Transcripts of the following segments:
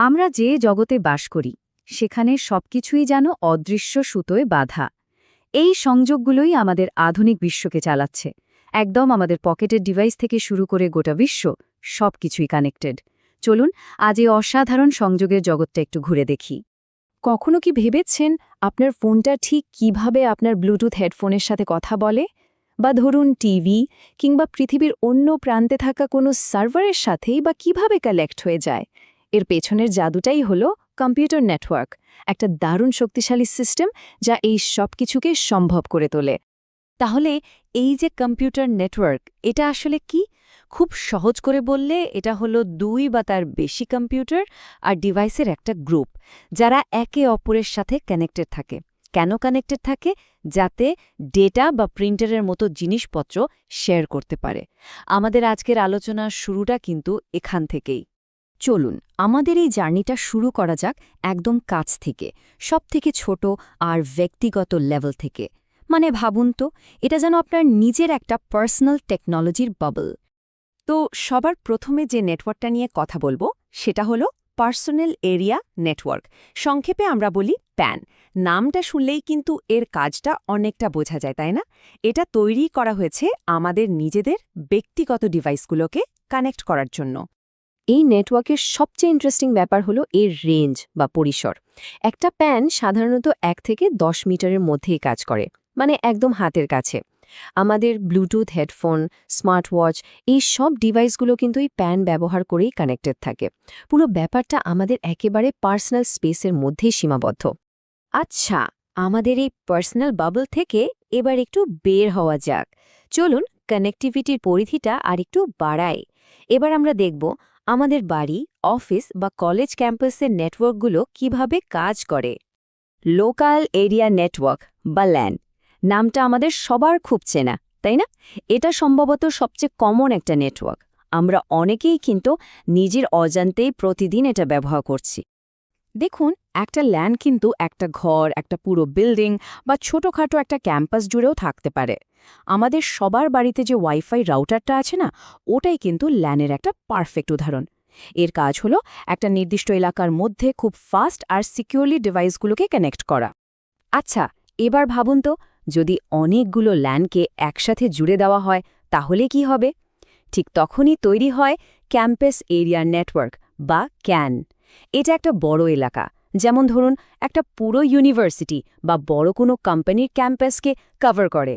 আমরা যে জগতে বাস করি সেখানে সবকিছুই যেন অদৃশ্য সুতোয় বাঁধা। এই সংযোগগুলোই আমাদের আধুনিক বিশ্বকে চালাচ্ছে। একদম আমাদের পকেটের ডিভাইস থেকে শুরু করে গোটা বিশ্ব সবকিছুই কানেক্টেড। চলুন আজ এই অসাধারণ সংযোগের জগৎটা একটু ঘুরে দেখি। কখনো কি ভেবেছেন আপনার ফোনটা ঠিক কিভাবে আপনার ব্লুটুথ হেডফোনের সাথে কথা বলে? বা ধরুন টিভি কিংবা পৃথিবীর অন্য প্রান্তে থাকা কোনো সার্ভারের সাথেই বা কিভাবে কালেক্ট হয়ে যায়? এর পেছনের জাদুটাই হলো কম্পিউটার নেটওয়ার্ক, একটা দারুণ শক্তিশালী সিস্টেম যা এই সব কিছুকে সম্ভব করে তোলে। তাহলে এই যে কম্পিউটার নেটওয়ার্ক, এটা আসলে কি? খুব সহজ করে বললে এটা হলো দুই বা তার বেশি কম্পিউটার আর ডিভাইসের একটা গ্রুপ, যারা একে অপরের সাথে কানেক্টেড থাকে। কেন কানেক্টেড থাকে? যাতে ডেটা বা প্রিন্টারের মতো জিনিসপত্র শেয়ার করতে পারে। আমাদের আজকের আলোচনার শুরুটা কিন্তু এখান থেকেই। চলুন আমাদের এই জার্নিটা শুরু করা যাক একদম কাছ থেকে, সবথেকে ছোট আর ব্যক্তিগত লেভেল থেকে। মানে ভাবুন তো, এটা যেন আপনার নিজের একটা পার্সোনাল টেকনোলজির বাবল। তো সবার প্রথমে যে নেটওয়ার্কটা নিয়ে কথা বলবো সেটা হলো পার্সোনাল এরিয়া নেটওয়ার্ক, সংক্ষেপে আমরা বলি প্যান। নামটা শুনলেই কিন্তু এর কাজটা অনেকটা বোঝা যায়, তাই না? এটা তৈরি করা হয়েছে আমাদের নিজেদের ব্যক্তিগত ডিভাইসগুলোকে কানেক্ট করার জন্য। এই নেটওয়ার্কের সবচেয়ে ইন্টারেস্টিং ব্যাপার হলো এর রেঞ্জ বা পরিসর। একটা প্যান সাধারণত 1 থেকে 10 মিটারের মধ্যেই কাজ করে, মানে একদম হাতের কাছে। আমাদের ব্লুটুথ হেডফোন, স্মার্ট ওয়াচ, এই সব ডিভাইসগুলো কিন্তু এই প্যান ব্যবহার করেই কানেক্টেড থাকে। পুরো ব্যাপারটা আমাদের একেবারে পার্সোনাল স্পেসের মধ্যেই সীমাবদ্ধ। আচ্ছা, আমাদের এই পার্সোনাল বাবল থেকে এবার একটু বের হওয়া যাক। চলুন কানেক্টিভিটির পরিধিটা আর একটু বাড়াই। এবার আমরা দেখব আমাদের বাড়ি, অফিস বা কলেজ ক্যাম্পাসের নেটওয়ার্কগুলো কিভাবে কাজ করে। লোকাল এরিয়া নেটওয়ার্ক বা ল্যান নামটা আমাদের সবার খুব চেনা, তাই না? এটা সম্ভবত সবচেয়ে কমন একটা নেটওয়ার্ক। আমরা অনেকেই কিন্তু নিজের অজান্তেই প্রতিদিন এটা ব্যবহার করছি। দেখুন, একটা ল্যান কিন্তু একটা ঘর, একটা পুরো বিল্ডিং বা ছোটখাটো একটা ক্যাম্পাস জুড়েও থাকতে পারে। আমাদের সবার বাড়িতে যে ওয়াইফাই রাউটারটা আছে না, ওটাই কিন্তু ল্যানের একটা পারফেক্ট উদাহরণ। এর কাজ হলো একটা নির্দিষ্ট এলাকার মধ্যে খুব ফাস্ট আর সিকিউরলি ডিভাইসগুলোকে কানেক্ট করা। আচ্ছা, এবার ভাবুন তো, যদি অনেকগুলো ল্যানকে একসাথে জুড়ে দেওয়া হয় তাহলে কি হবে? ঠিক তখনই তৈরি হয় ক্যাম্পাস এরিয়া নেটওয়ার্ক বা ক্যান। এটা একটা বড় এলাকা, যেমন ধরুন একটা পুরো ইউনিভার্সিটি বা বড় কোনো কোম্পানির ক্যাম্পাসকে কভার করে।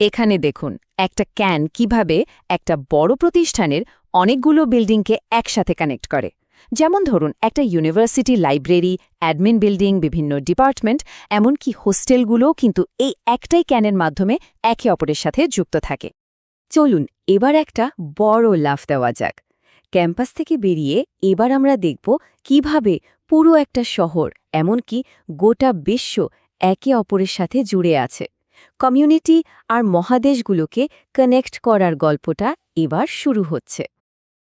এখানে দেখুন একটা ক্যান কিভাবে একটা বড় প্রতিষ্ঠানের অনেকগুলো বিল্ডিংকে একসাথে কানেক্ট করে। যেমন ধরুন একটা ইউনিভার্সিটি লাইব্রেরি, অ্যাডমিন বিল্ডিং, বিভিন্ন ডিপার্টমেন্ট, এমনকি হোস্টেলগুলোও কিন্তু এই একটাই ক্যানের মাধ্যমে একে অপরের সাথে যুক্ত থাকে। চলুন এবার একটা বড় লাফ দেওয়া যাক। ক্যাম্পাস থেকে বেরিয়ে এবার আমরা দেখব কিভাবে পুরো একটা শহর, এমনকি গোটা বিশ্ব একে অপরের সাথে জুড়ে আছে। কমিউনিটি আর মহাদেশগুলোকে কানেক্ট করার গল্পটা এবার শুরু হচ্ছে।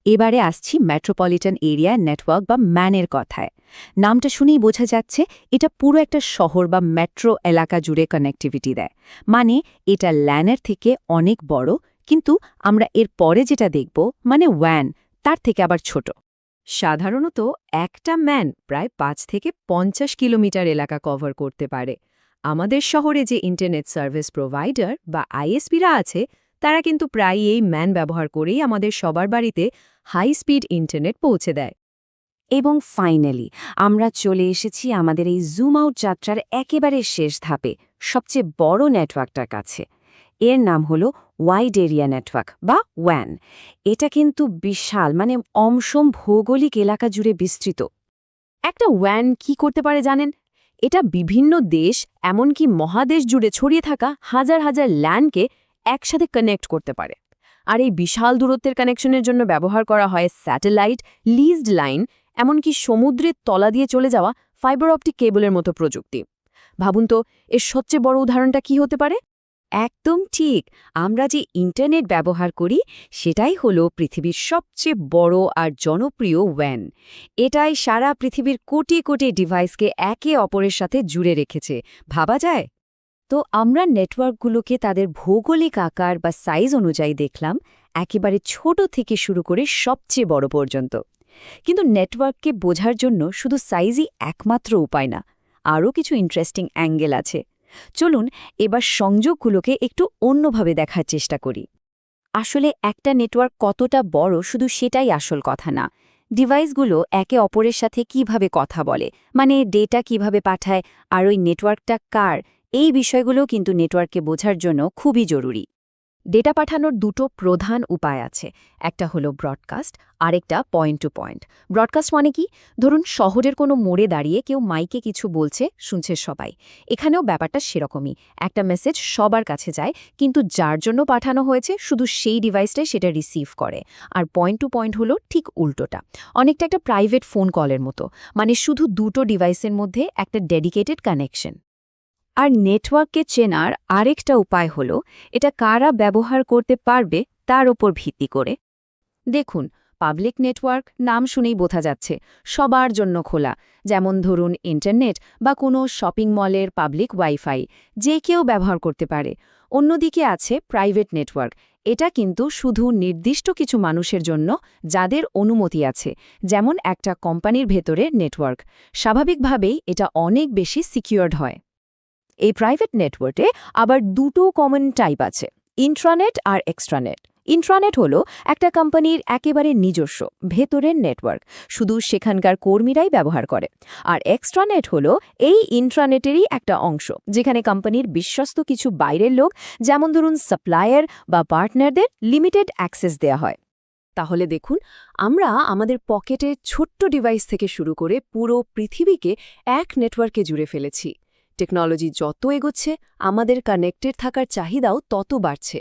এবারে আসছি মেট্রোপলিটন এরিয়া নেটওয়ার্ক বা ম্যানের কথায়। নামটা শুনেই বোঝা যাচ্ছে এটা পুরো একটা শহর বা মেট্রো এলাকা জুড়ে কানেক্টিভিটি দেয়। মানে এটা ল্যানের থেকে অনেক বড়, কিন্তু আমরা এর পরে যেটা দেখব, মানে ওয়্যান, তার থেকে আবার ছোট। সাধারণত একটা ম্যান প্রায় 5 থেকে 50 কিলোমিটার এলাকা কভার করতে পারে। আমাদের শহরে যে ইন্টারনেট সার্ভিস প্রোভাইডার বা আইএসপিরা আছে, তারা কিন্তু প্রায়ই এই ম্যান ব্যবহার করেই আমাদের সবার বাড়িতে হাই স্পিড ইন্টারনেট পৌঁছে দেয়। এবং ফাইনালি আমরা চলে এসেছি আমাদের এই জুম আউট যাত্রার একেবারে শেষ ধাপে, সবচেয়ে বড় নেটওয়ার্কটার কাছে। এর নাম হলো ওয়াইড এরিয়া নেটওয়ার্ক বা ওয়্যান। এটা কিন্তু বিশাল, মানে অমসম ভৌগোলিক এলাকা জুড়ে বিস্তৃত। একটা ওয়্যান কি করতে পারে জানেন? এটা বিভিন্ন দেশ, এমনকি মহাদেশ জুড়ে ছড়িয়ে থাকা হাজার হাজার ল্যান্ডকে একসাথে কানেক্ট করতে পারে। আর এই বিশাল দূরত্বের কানেকশনের জন্য ব্যবহার করা হয় স্যাটেলাইট, লিজড লাইন, এমনকি সমুদ্রের তলা দিয়ে চলে যাওয়া ফাইবার অপটিক কেবলের মতো প্রযুক্তি। ভাবুন তো, এর সবচেয়ে বড় উদাহরণটা কি হতে পারে? একদম ঠিক, আমরা যে ইন্টারনেট ব্যবহার করি সেটাই হলো পৃথিবীর সবচেয়ে বড় আর জনপ্রিয় ওয়্যান। এটাই সারা পৃথিবীর কোটি কোটি ডিভাইসকে একে অপরের সাথে জুড়ে রেখেছে, ভাবা যায়? তো আমরা নেটওয়ার্কগুলোকে তাদের ভৌগোলিক আকার বা সাইজ অনুযায়ী দেখলাম, একেবারে ছোট থেকে শুরু করে সবচেয়ে বড় পর্যন্ত। কিন্তু নেটওয়ার্ককে বোঝার জন্য শুধু সাইজই একমাত্র উপায় না, আরও কিছু ইন্টারেস্টিং অ্যাঙ্গেল আছে। চলুন এবার সংযোগগুলোকে একটু অন্যভাবে দেখার চেষ্টা করি। আসলে একটা নেটওয়ার্ক কতটা বড় শুধু সেটাই আসল কথা না, ডিভাইসগুলো একে অপরের সাথে কিভাবে কথা বলে, মানে ডেটা কিভাবে পাঠায় আর ওই নেটওয়ার্কটা কার, এই বিষয়গুলো কিন্তু নেটওয়ার্ককে বোঝার জন্য খুবই জরুরি। ডেটা পাঠানোর দুটো প্রধান উপায় আছে, একটা হলো ব্রডকাস্ট, আরেকটা পয়েন্ট টু পয়েন্ট। ব্রডকাস্ট মানে কি? ধরুন শহরের কোনো মোড়ে দাঁড়িয়ে কেউ মাইকে কিছু বলছে, শুনছে সবাই। এখানেও ব্যাপারটা সেরকমই, একটা মেসেজ সবার কাছে যায়, কিন্তু যার জন্য পাঠানো হয়েছে শুধু সেই ডিভাইসটাই সেটা রিসিভ করে। আর পয়েন্ট টু পয়েন্ট হলো ঠিক উল্টোটা, অনেকটা একটা প্রাইভেট ফোন কলের মতো, মানে শুধু দুটো ডিভাইসের মধ্যে একটা ডেডিকেটেড কানেকশন। আর নেটওয়ার্ককে চেনার আরেকটা উপায় হলো এটা কারা ব্যবহার করতে পারবে তার ওপর ভিত্তি করে। দেখুন, পাবলিক নেটওয়ার্ক নাম শুনেই বোঝা যাচ্ছে সবার জন্য খোলা, যেমন ধরুন ইন্টারনেট বা কোনো শপিং মলের পাবলিক ওয়াইফাই, যে কেউ ব্যবহার করতে পারে। অন্যদিকে আছে প্রাইভেট নেটওয়ার্ক, এটা কিন্তু শুধু নির্দিষ্ট কিছু মানুষের জন্য যাদের অনুমতি আছে, যেমন একটা কোম্পানির ভেতরে নেটওয়ার্ক। স্বাভাবিকভাবেই এটা অনেক বেশি সিকিউরড হয়। এই প্রাইভেট নেটওয়ার্কে আবার দুটো কমন টাইপ আছে, ইন্ট্রানেট আর এক্সট্রানেট। ইন্ট্রানেট হলো একটা কোম্পানির একেবারে নিজস্ব ভেতরের নেটওয়ার্ক, শুধু সেখানকার কর্মীরাই ব্যবহার করে। আর এক্সট্রানেট হলো এই ইন্ট্রানেটেরই একটা অংশ, যেখানে কোম্পানির বিশ্বস্ত কিছু বাইরের লোক, যেমন ধরুন সাপ্লায়ার বা পার্টনারদের লিমিটেড অ্যাক্সেস দেয়া হয়। তাহলে দেখুন, আমরা আমাদের পকেটের ছোট্ট ডিভাইস থেকে শুরু করে পুরো পৃথিবীকে এক নেটওয়ার্কে জুড়ে ফেলেছি। টেকনোলজি যত এগোচ্ছে আমাদের কানেক্টেড থাকার চাহিদাও তত বাড়ছে।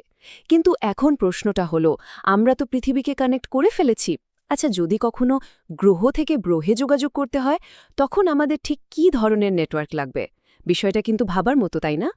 কিন্তু এখন প্রশ্নটা হলো, আমরা তো পৃথিবীকে কানেক্ট করে ফেলেছি, আচ্ছা যদি কখনো গ্রহ থেকে গ্রহে যোগাযোগ করতে হয়, তখন আমাদের ঠিক কী ধরনের নেটওয়ার্ক লাগবে? বিষয়টা কিন্তু ভাবার মতো, তাই না?